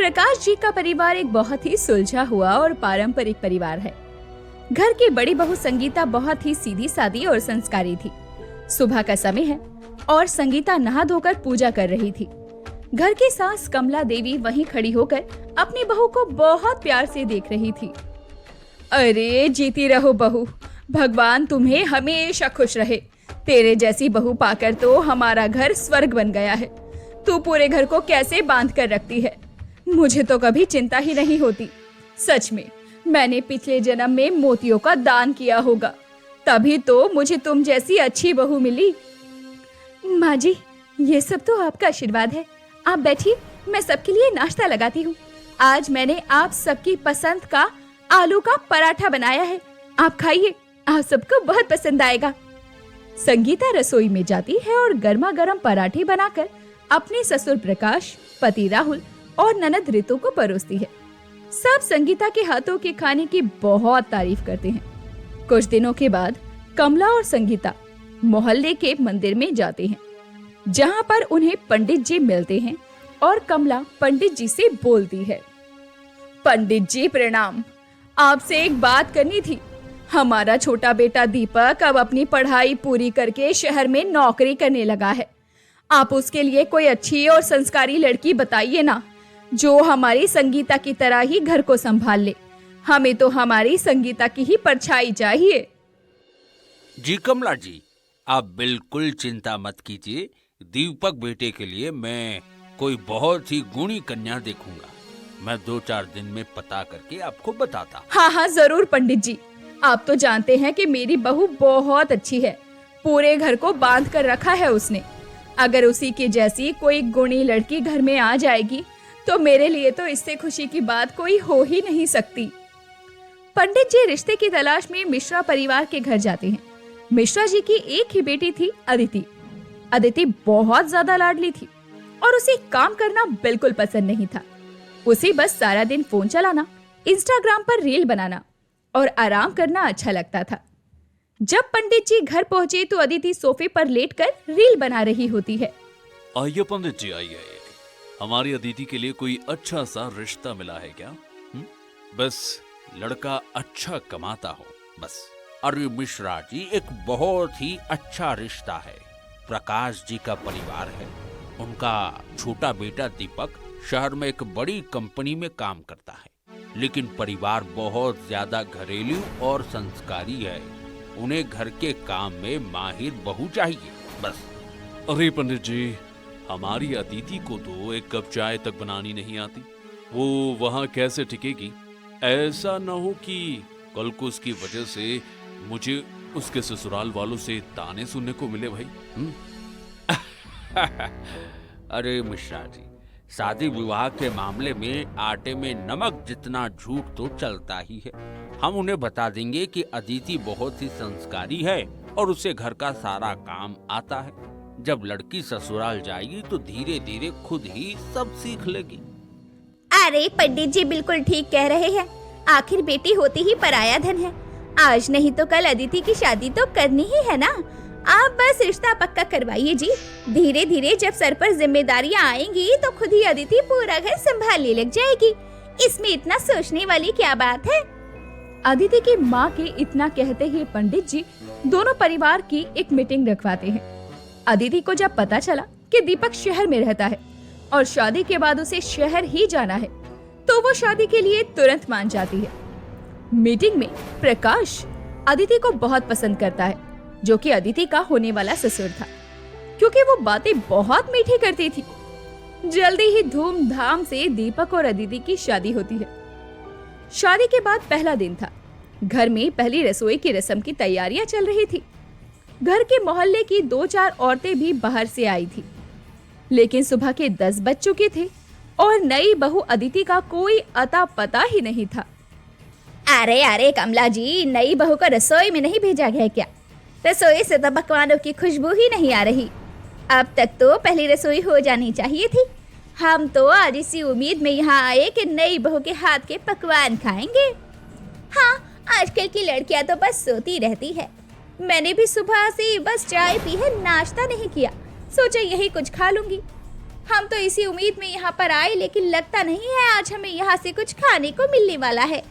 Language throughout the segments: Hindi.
प्रकाश जी का परिवार एक बहुत ही सुलझा हुआ और पारंपरिक परिवार है। घर की बड़ी बहू संगीता बहुत ही सीधी सादी और संस्कारी थी। सुबह का समय है और संगीता नहा धोकर पूजा कर रही थी। घर की सास कमला देवी वहीं खड़ी होकर अपनी बहू को बहुत प्यार से देख रही थी। अरे जीती रहो बहू, भगवान तुम्हें हमेशा खुश रहे। तेरे जैसी बहू पाकर तो हमारा घर स्वर्ग बन गया है। तू पूरे घर को कैसे बांध कर रखती है, मुझे तो कभी चिंता ही नहीं होती। सच में मैंने पिछले जन्म में मोतियों का दान किया होगा, तभी तो मुझे तुम जैसी अच्छी बहू मिली। माँ जी, ये सब तो आपका आशीर्वाद है। आप बैठिए, मैं सबके लिए नाश्ता लगाती हूँ। आज मैंने आप सबकी पसंद का आलू का पराठा बनाया है, आप खाइए, आप सबको बहुत पसंद आएगा। संगीता रसोई में जाती है और गर्मा गर्म पराठे बनाकर अपने ससुर प्रकाश, पति राहुल और ननद रितु को परोसती है। सब संगीता के हाथों के खाने की बहुत तारीफ करते हैं। कुछ दिनों के बाद कमला और संगीता मोहल्ले के मंदिर में जाते हैं, जहां पर उन्हें पंडित जी मिलते हैं और कमला पंडित जी से बोलती है, पंडित जी प्रणाम, आपसे एक बात करनी थी। हमारा छोटा बेटा दीपक अब अपनी पढ़ाई पूरी करके शहर में नौकरी करने लगा है। आप उसके लिए कोई अच्छी और संस्कारी लड़की बताइए ना, जो हमारी संगीता की तरह ही घर को संभाल ले। हमें तो हमारी संगीता की ही परछाई चाहिए। जी कमला जी, आप बिल्कुल चिंता मत कीजिए। दीपक बेटे के लिए मैं कोई बहुत ही गुणी कन्या देखूंगा। मैं 2-4 दिन में पता करके आपको बताता। हाँ, जरूर पंडित जी। आप तो जानते हैं कि मेरी बहू बहुत अच्छी है, पूरे घर को बांध कर रखा है उसने। अगर उसी की जैसी कोई गुणी लड़की घर में आ जाएगी तो मेरे लिए तो इससे खुशी की बात कोई हो ही नहीं सकती। पंडित जी रिश्ते की तलाश में मिश्रा परिवार के घर जाते हैं। मिश्रा जी की एक ही बेटी थी, अदिति। अदिति बहुत ज्यादा लाडली थी और उसे काम करना बिल्कुल पसंद नहीं था। उसे बस सारा दिन फोन चलाना, इंस्टाग्राम पर रील बनाना और आराम करना अच्छा लगता था। जब पंडित जी घर पहुंचे तो अदिति सोफे पर लेटकर रील बना रही होती है। आइए पंडित जी, आइए। हमारी अदिति के लिए कोई अच्छा सा रिश्ता मिला है क्या? बस लड़का अच्छा कमाता हो, बस। अरे मिश्रा जी, एक बहुत ही अच्छा रिश्ता है। प्रकाश जी का परिवार है। उनका छोटा बेटा दीपक शहर में एक बड़ी कंपनी में काम करता है, लेकिन परिवार बहुत ज्यादा घरेलू और संस्कारी है। उन्हें घर के काम में माहिर बहू चाहिए, बस। अरे पंडित जी, हमारी अदिति को तो एक कप चाय तक बनानी नहीं आती। वो वहाँ कैसे टिकेगी? ऐसा न हो कि कल को उसकी वजह से मुझे उसके ससुराल वालों से ताने सुनने को मिले भाई। अरे मिश्रा जी, शादी विवाह के मामले में आटे में नमक जितना झूठ तो चलता ही है। हम उन्हें बता देंगे कि अदिति बहुत ही संस्कारी है और उसे घर का सारा काम आता है। जब लड़की ससुराल जाएगी तो धीरे धीरे खुद ही सब सीख लेगी। अरे पंडित जी बिल्कुल ठीक कह रहे हैं। आखिर बेटी होती ही पराया धन है। आज नहीं तो कल अदिति की शादी तो करनी ही है ना। आप बस रिश्ता पक्का करवाइए जी। धीरे धीरे जब सर पर जिम्मेदारियां आएंगी तो खुद ही अदिति पूरा घर संभालने लग जाएगी। इसमें इतना सोचने वाली क्या बात है? अदिति की माँ के इतना कहते ही पंडित जी दोनों परिवार की एक मीटिंग रखवाते हैं। अदिति को जब पता चला कि दीपक शहर में रहता है और शादी के बाद उसे शहर ही जाना है, तो वो शादी के लिए तुरंत मान जाती है। मीटिंग में प्रकाश अदिति को बहुत पसंद करता है, जो कि अदिति का होने वाला ससुर था, क्योंकि वो बातें बहुत मीठी करती थी। जल्दी ही धूमधाम से दीपक और अदिति की शादी होती है। शादी के बाद पहला दिन था। घर में पहली रसोई की रस्म की तैयारियां चल रही थी। घर के मोहल्ले की 2-4 औरतें भी बाहर से आई थी, लेकिन सुबह के 10 बज चुके थे और नई बहू अदिति का कोई अता पता ही नहीं था। अरे कमला जी, नई बहू को रसोई में नहीं भेजा गया क्या? रसोई से तो पकवानों की खुशबू ही नहीं आ रही। अब तक तो पहली रसोई हो जानी चाहिए थी। हम तो आज इसी उम्मीद में यहाँ आए कि नई बहू के हाथ के पकवान खाएंगे। हाँ, आजकल की लड़कियां तो बस सोती रहती है। मैंने भी सुबह से बस चाय पी है, नाश्ता नहीं किया। सोचा यही कुछ खा लूंगी। हम तो इसी उम्मीद में यहाँ पर आए, लेकिन लगता नहीं है आज हमें यहाँ से कुछ खाने को मिलने वाला है।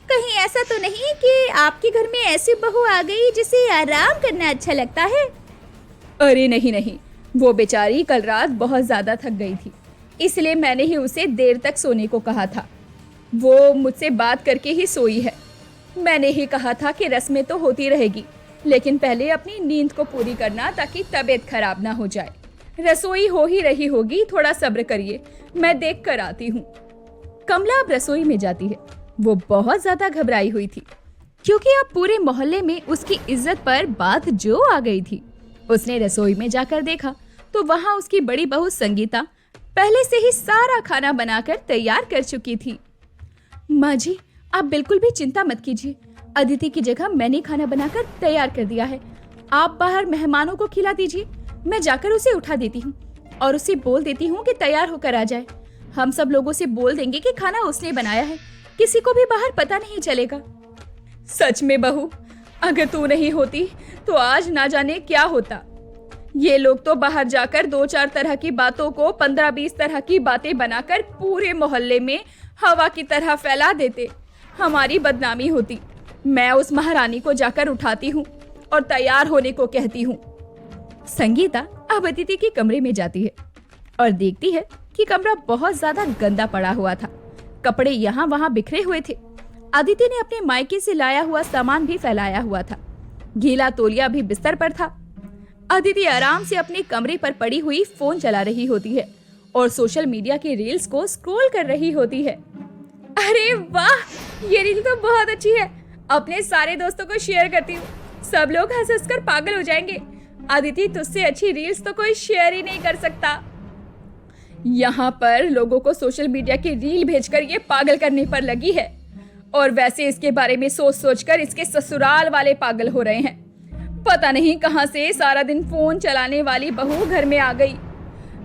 कहीं ऐसा तो नहीं कि आपके घर में ऐसी बहू आ गई जिसे आराम करना अच्छा लगता है? अरे नहीं नहीं, वो बेचारी कल रात बहुत ज्यादा थक गई थी, इसलिए मैंने ही उसे देर तक सोने को कहा था। वो मुझसे बात करके ही सोई है। मैंने ही कहा था कि रस्में तो होती रहेगी, लेकिन पहले अपनी नींद को पूरी करना ताकि तबीयत खराब ना हो जाए। रसोई हो ही रही होगी, थोड़ा सब्र करिए, मैं देख कर आती हूँ। कमला अब रसोई में जाती है। वो बहुत ज्यादा घबराई हुई थी, क्योंकि अब पूरे मोहल्ले में उसकी इज्जत पर बात जो आ गई थी। उसने रसोई में जाकर देखा तो वहाँ उसकी बड़ी बहू संगीता पहले से ही सारा खाना बनाकर तैयार कर चुकी थी। माँ जी, आप बिल्कुल भी चिंता मत कीजिए, अदिति की जगह मैंने खाना बनाकर तैयार कर दिया है। आप बाहर मेहमानों को खिला दीजिए, मैं जाकर उसे उठा देती हूँ और उसे बोल देती हूँ कि तैयार होकर आ जाए। हम सब लोगों से बोल देंगे कि खाना उसने बनाया है, किसी को भी बाहर पता नहीं चलेगा। सच में बहू, अगर तू नहीं होती तो आज ना जाने क्या होता। ये लोग तो बाहर जाकर 2-4 तरह की बातों को 15-20 तरह की बातें बनाकर पूरे मोहल्ले में हवा की तरह फैला देते। हमारी बदनामी होती। मैं उस महारानी को जाकर उठाती हूँ और तैयार होने को कहती हूँ। संगीता अब अदिति के कमरे में जाती है और देखती है कि कमरा बहुत ज्यादा गंदा पड़ा हुआ था। कपड़े यहाँ वहाँ बिखरे हुए थे। अदिति ने अपने मायके से लाया हुआ सामान भी फैलाया हुआ था। गीला तौलिया भी बिस्तर पर था। अदिति आराम से अपने कमरे पर पड़ी हुई फोन चला रही होती है और सोशल मीडिया के रील्स को स्क्रॉल कर रही होती है। अरे वाह, ये रील तो बहुत अच्छी है, अपने सारे दोस्तों को शेयर करती हूँ, सब लोग हंस हंस कर पागल हो जाएंगे। अदिति, तुझसे अच्छी रील्स तो कोई शेयर ही नहीं कर सकता। यहाँ पर लोगों को सोशल मीडिया की रील भेजकर ये पागल करने पर लगी है, और वैसे इसके बारे में सोच सोच कर इसके ससुराल वाले पागल हो रहे हैं। पता नहीं कहां से सारा दिन फोन चलाने वाली बहू घर में आ गई।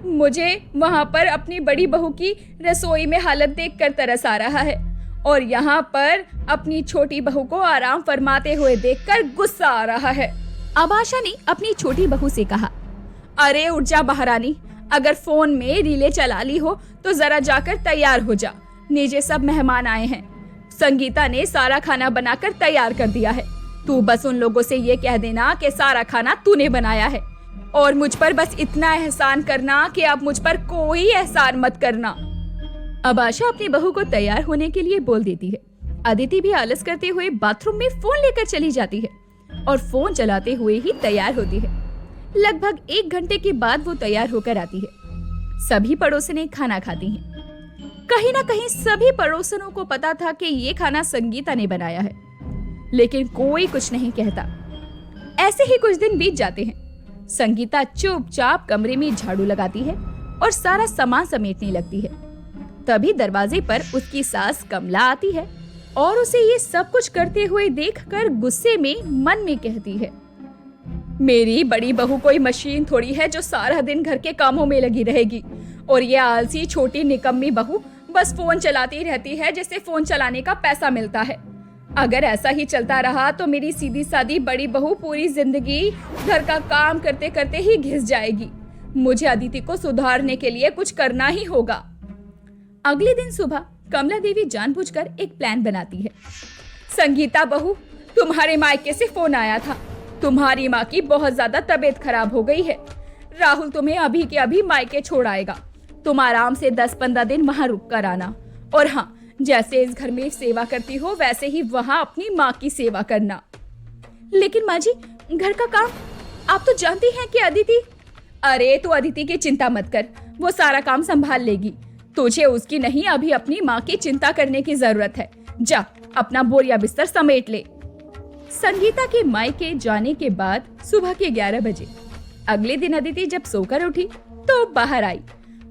मुझे वहां पर अपनी बड़ी बहू की रसोई में हालत देखकर तरस आ रहा है, और यहाँ पर अपनी छोटी बहू को आराम फरमाते हुए देखकर गुस्सा आ रहा है। अब आशा ने अपनी छोटी बहू से कहा, अरे उठ जा महारानी, अगर फोन में रीलें चला ली हो तो जरा जाकर तैयार हो जा, नीचे सब मेहमान आए हैं। संगीता ने सारा खाना बनाकर तैयार कर दिया है, तू बस उन लोगों से ये कह देना कि सारा खाना तूने बनाया है, और मुझ पर बस इतना एहसान करना कि अब मुझ पर कोई एहसान मत करना। अब आशा अपनी बहू को तैयार होने के लिए बोल देती है। अदिति भी आलस करते हुए बाथरूम में फोन लेकर चली जाती है और फोन चलाते हुए ही तैयार होती है। लगभग 1 घंटे के बाद वो तैयार होकर आती है। सभी पड़ोसनें खाना खाती हैं। कहीं ना कहीं सभी पड़ोसनों को पता था कि ये खाना संगीता ने बनाया है, लेकिन कोई कुछ नहीं कहता। ऐसे ही कुछ दिन बीत जाते हैं। संगीता चुपचाप कमरे में झाड़ू लगाती है और सारा सामान समेटने लगती है। तभी दरवाजे पर उसकी सास कमला आती है और उसे ये सब कुछ करते हुए देखकर गुस्से में मन में कहती है, मेरी बड़ी बहू कोई मशीन थोड़ी है जो सारा दिन घर के कामों में लगी रहेगी, और ये आलसी छोटी निकम्मी बहू बस फोन चलाती रहती है जिससे फोन चलाने का पैसा मिलता है। अगर ऐसा ही चलता रहा तो मेरी सीधी सादी बड़ी बहू पूरी जिंदगी घर का काम करते करते ही घिस जाएगी। मुझे अदिति को सुधारने के लिए कुछ करना ही होगा। अगले दिन सुबह कमला देवी जानबूझकर एक प्लान बनाती है। संगीता बहू, तुम्हारे मायके से फोन आया था। तुम्हारी माँ की बहुत ज्यादा तबीयत खराब हो गई है। राहुल तुम्हें अभी के अभी मायके छोड़ आएगा। तुम आराम से 10-15 दिन वहाँ रुक कर आना, और हाँ, जैसे इस घर में सेवा करती हो वैसे ही वहाँ अपनी माँ की सेवा करना। लेकिन माँ जी, घर का काम आप तो जानती हैं कि अदिति। अरे तू अदिति की चिंता मत कर, वो सारा काम संभाल लेगी। तुझे उसकी नहीं, अभी अपनी माँ की चिंता करने की जरूरत है। जा अपना बोरिया बिस्तर समेट ले। संगीता के मायके जाने के बाद सुबह के 11 बजे अगले दिन अदिति जब सोकर उठी तो बाहर आई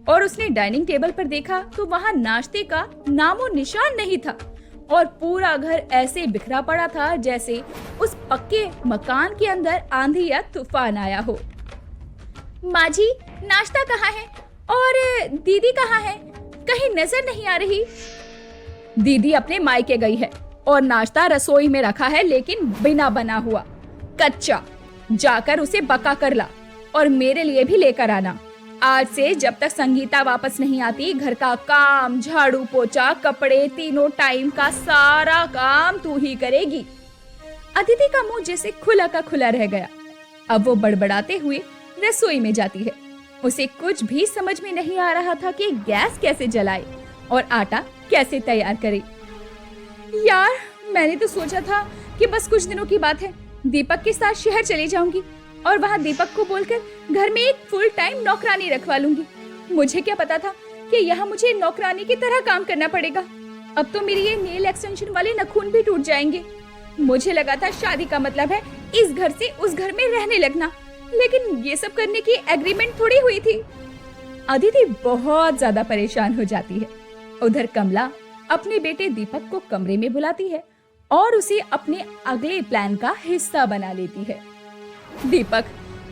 और उसने डाइनिंग टेबल पर देखा तो वहाँ नाश्ते का नामो निशान नहीं था, और पूरा घर ऐसे बिखरा पड़ा था जैसे उस पक्के मकान के अंदर आंधी या तूफान आया हो। माँ जी, नाश्ता कहाँ है और दीदी कहाँ है? कहीं नजर नहीं आ रही। दीदी अपने मायके गई है और नाश्ता रसोई में रखा है, लेकिन बिना बना हुआ, कच्चा। जाकर उसे पका कर ला और मेरे लिए भी लेकर आना। आज से जब तक संगीता वापस नहीं आती, घर का काम, झाड़ू पोछा, कपड़े, तीनों टाइम का सारा काम तू ही करेगी। अदिति का मुंह जैसे खुला का खुला रह गया। अब वो बड़बड़ाते हुए रसोई में जाती है। उसे कुछ भी समझ में नहीं आ रहा था कि गैस कैसे जलाए और आटा कैसे तैयार करे। यार, मैंने तो सोचा था कि बस कुछ दिनों की बात है, दीपक के साथ शहर चली जाऊंगी और वहाँ दीपक को बोलकर घर में एक फुल टाइम नौकरानी रखवा लूंगी। मुझे क्या पता था कि यहाँ मुझे नौकरानी की तरह काम करना पड़ेगा। अब तो मेरी ये नेल एक्सटेंशन वाले नाखून भी टूट जाएंगे। मुझे लगा था शादी का मतलब है इस घर से उस घर में रहने लगना, लेकिन ये सब करने की एग्रीमेंट थोड़ी हुई थी। अदिति बहुत ज्यादा परेशान हो जाती है। उधर कमला अपने बेटे दीपक को कमरे में बुलाती है और उसे अपने अगले प्लान का हिस्सा बना लेती है। दीपक,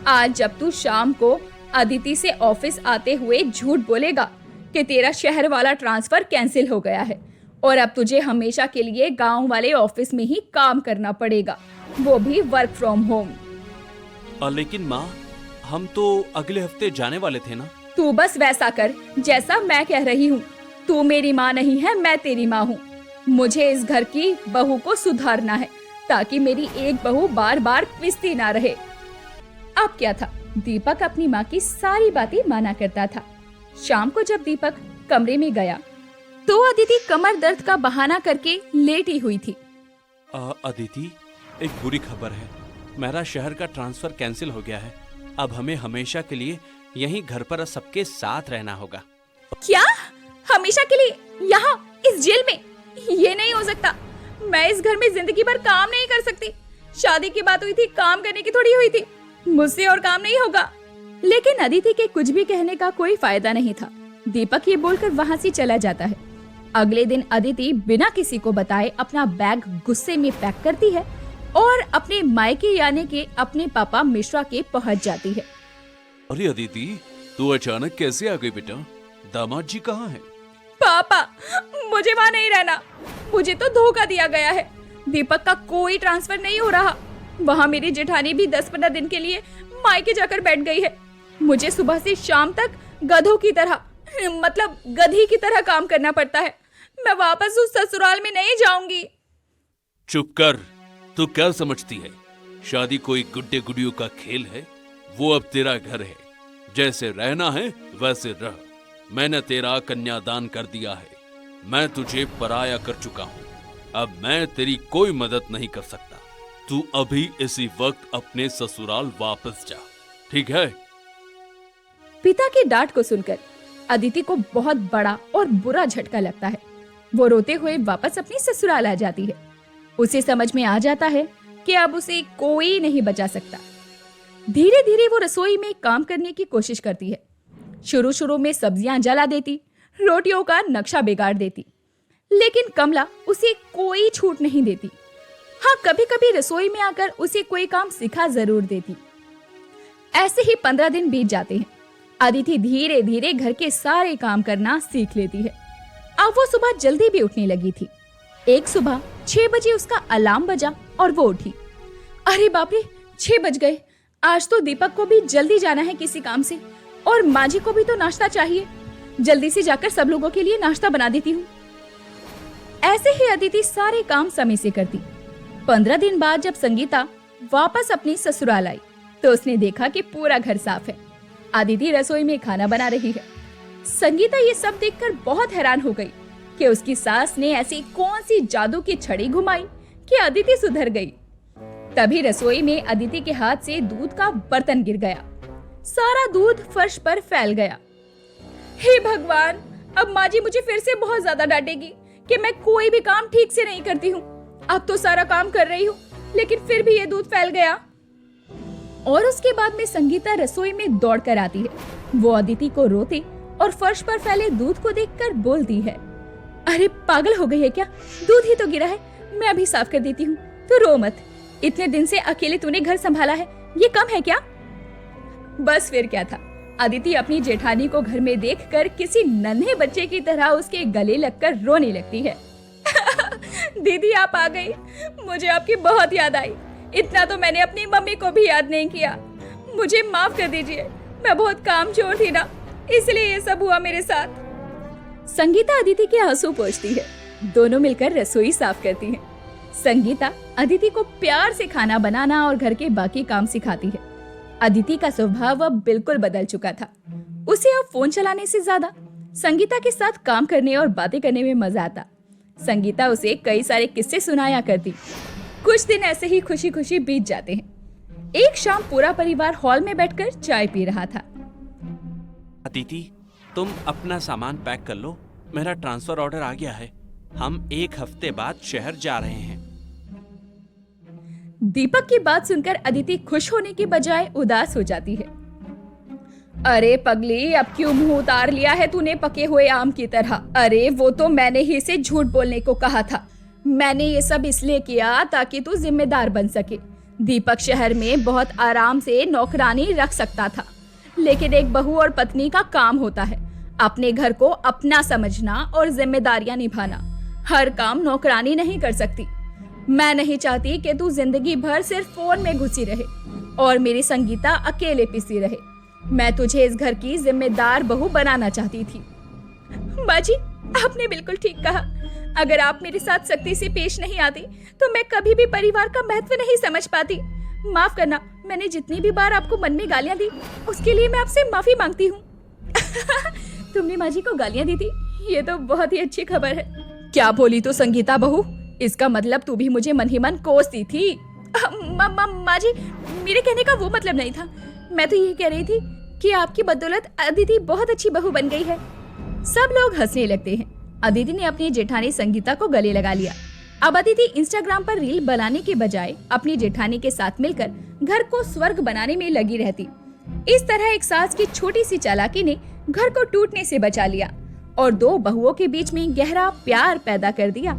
आज जब तू शाम को अदिति से ऑफिस आते हुए झूठ बोलेगा कि तेरा शहर वाला ट्रांसफर कैंसिल हो गया है और अब तुझे हमेशा के लिए गांव वाले ऑफिस में ही काम करना पड़ेगा, वो भी वर्क फ्रॉम होम। लेकिन माँ, हम तो अगले हफ्ते जाने वाले थे ना। तू बस वैसा कर जैसा मैं कह रही हूँ। तू मेरी माँ नहीं है, मैं तेरी माँ हूँ। मुझे इस घर की बहू को सुधारना है ताकि मेरी एक बहू बार बार पिसती ना रहे। अब क्या था, दीपक अपनी माँ की सारी बातें माना करता था। शाम को जब दीपक कमरे में गया तो अदिति कमर दर्द का बहाना करके लेटी हुई थी। अदिति, एक बुरी खबर है। मेरा शहर का ट्रांसफर कैंसिल हो गया है। अब हमें हमेशा के लिए यहीं घर पर सबके साथ रहना होगा। क्या? हमेशा के लिए? यहाँ इस जेल में? ये नहीं हो सकता। मैं इस घर में जिंदगी भर काम नहीं कर सकती। शादी की बात हुई थी, काम करने की थोड़ी हुई थी। मुझसे और काम नहीं होगा। लेकिन अदिति के कुछ भी कहने का कोई फायदा नहीं था। दीपक ये बोलकर वहाँ से चला जाता है। अगले दिन अदिति बिना किसी को बताए अपना बैग गुस्से में पैक करती है और अपने मायके यानी के अपने पापा मिश्रा के पहुँच जाती है। अरे अदिति, तू अचानक कैसे आ गई बेटा? दामाद जी कहाँ हैं? पापा, मुझे वहाँ नहीं रहना। मुझे तो धोखा दिया गया है। दीपक का कोई ट्रांसफर नहीं हो रहा। वहाँ मेरी जेठानी भी 10-15 दिन के लिए मायके जाकर बैठ गई है। मुझे सुबह से शाम तक गधों की तरह, मतलब गधी की तरह काम करना पड़ता है। मैं वापस उस ससुराल में नहीं जाऊंगी। चुप कर। तू क्या समझती है? शादी कोई गुड्डे गुडियों का खेल है? वो अब तेरा घर है। जैसे रहना है वैसे रह। मैंने तेरा कन्यादान कर दिया है। मैं तुझे पराया कर चुका हूँ। अब मैं तेरी कोई मदद नहीं कर सकता। तू अभी इसी वक्त अपने ससुराल वापस जा, ठीक है? पिता के डांट को सुनकर अदिति को बहुत बड़ा और बुरा झटका लगता है। वो रोते हुए वापस अपनी ससुराल आ जाती है। उसे समझ में आ जाता है कि अब उसे कोई नहीं बचा सकता। धीरे धीरे वो रसोई में काम करने की कोशिश करती है। शुरू शुरू में सब्जियां जला देती, रोटियों का नक्शा बिगाड़ देती, लेकिन कमला उसे कोई छूट नहीं देती। हाँ, कभी कभी रसोई में आकर उसे कोई काम सिखा जरूर देती। ऐसे ही 15 दिन बीत जाते हैं। अदिति धीरे धीरे घर के सारे काम करना सीख लेती है। अब वो सुबह जल्दी भी उठने लगी थी। एक सुबह 6 बजे उसका अलार्म बजा और वो उठी। अरे बाप रे, 6 बज गए। आज तो दीपक को भी जल्दी जाना है किसी काम से और माँ जी को भी तो नाश्ता चाहिए। जल्दी से जाकर सब लोगों के लिए नाश्ता बना देती हूँ। ऐसे ही अदिति सारे काम समय से करती। 15 दिन बाद जब संगीता वापस अपनी ससुराल आई तो उसने देखा कि पूरा घर साफ है। अदिति रसोई में खाना बना रही है। संगीता ये सब देखकर बहुत हैरान हो गई कि उसकी सास ने ऐसी कौन सी जादू की छड़ी घुमाई कि अदिति सुधर गई। तभी रसोई में अदिति के हाथ से दूध का बर्तन गिर गया। सारा दूध फर्श पर फैल गया। हे भगवान, अब माँ जी मुझे फिर से बहुत ज्यादा डांटेगी कि मैं कोई भी काम ठीक से नहीं करती हूँ। अब तो सारा काम कर रही हूँ लेकिन फिर भी ये दूध फैल गया। और उसके बाद में संगीता रसोई में दौड़ कर आती है। वो अदिति को रोते और फर्श पर फैले दूध को देखकर बोलती है, अरे पागल हो गई है क्या? दूध ही तो गिरा है, मैं अभी साफ कर देती हूँ। तो रो मत। इतने दिन से अकेले तूने घर संभाला है, ये कम है क्या? बस फिर क्या था, अदिति अपनी जेठानी को घर में देखकर किसी नन्हे बच्चे की तरह उसके गले लगकर रोने लगती है। दीदी आप आ गई, मुझे आपकी बहुत याद आई। इतना तो मैंने अपनी मम्मी को भी याद नहीं किया। मुझे माफ कर दीजिए, मैं बहुत कामचोर थी ना, इसलिए ये सब हुआ मेरे साथ। संगीता अदिति के आंसू पोंछती है। दोनों मिलकर रसोई साफ करती हैं। संगीता अदिति को प्यार से खाना बनाना और घर के बाकी काम सिखाती है। अदिति का स्वभाव अब बिल्कुल बदल चुका था। उसे अब फोन चलाने से ज्यादा संगीता के साथ काम करने और बातें करने में मजा आता। संगीता उसे कई सारे किस्से सुनाया करती। कुछ दिन ऐसे ही खुशी खुशी बीत जाते हैं। एक शाम पूरा परिवार हॉल में बैठकर चाय पी रहा था। अदिति, तुम अपना सामान पैक कर लो, मेरा ट्रांसफर ऑर्डर आ गया है। हम 1 हफ्ते बाद शहर जा रहे हैं। दीपक की बात सुनकर अदिति खुश होने के बजाय उदास हो जाती है। अरे पगली, अब क्यों मुंह उतार लिया है तूने पके हुए आम की तरह? अरे वो तो मैंने ही इसे झूठ बोलने को कहा था। मैंने ये सब इसलिए किया ताकि तू जिम्मेदार बन सके। दीपक शहर में बहुत आराम से नौकरानी रख सकता था, लेकिन एक बहू और पत्नी का काम होता है अपने घर को अपना समझना और जिम्मेदारियां निभाना। हर काम नौकरानी नहीं कर सकती। मैं नहीं चाहती कि तू जिंदगी भर सिर्फ फोन में घुसी रहे और मेरी संगीता अकेले पिसी रहे। मैं तुझे इस घर की जिम्मेदार बहू बनाना चाहती थी। बाजी, आपने बिल्कुल ठीक कहा। अगर आप मेरे साथ सख्ती से पेश नहीं आती तो मैं कभी भी परिवार का महत्व नहीं समझ पाती। माफ करना, मैंने जितनी भी बार आपको मन में गालियां दी उसके लिए मैं आपसे माफी मांगती हूँ। तुमने माँ जी को गालियां दी थी, ये तो बहुत ही अच्छी खबर है। क्या बोली तो संगीता बहू? इसका मतलब तू भी मुझे मन ही मन कोसती थी। माँ जी, मेरे कहने का वो मतलब नहीं था। मैं तो ये कह रही थी कि आपकी बदौलत अदिति बहुत अच्छी बहू बन गई है। सब लोग हंसने लगते हैं। अदिति ने अपनी जेठानी संगीता को गले लगा लिया। अब अदिति इंस्टाग्राम पर रील बनाने के बजाय अपनी जेठानी के साथ मिलकर घर को स्वर्ग बनाने में लगी रहती। इस तरह एक सास की छोटी सी चालाकी ने घर को टूटने से बचा लिया और 2 बहुओं के बीच में गहरा प्यार पैदा कर दिया।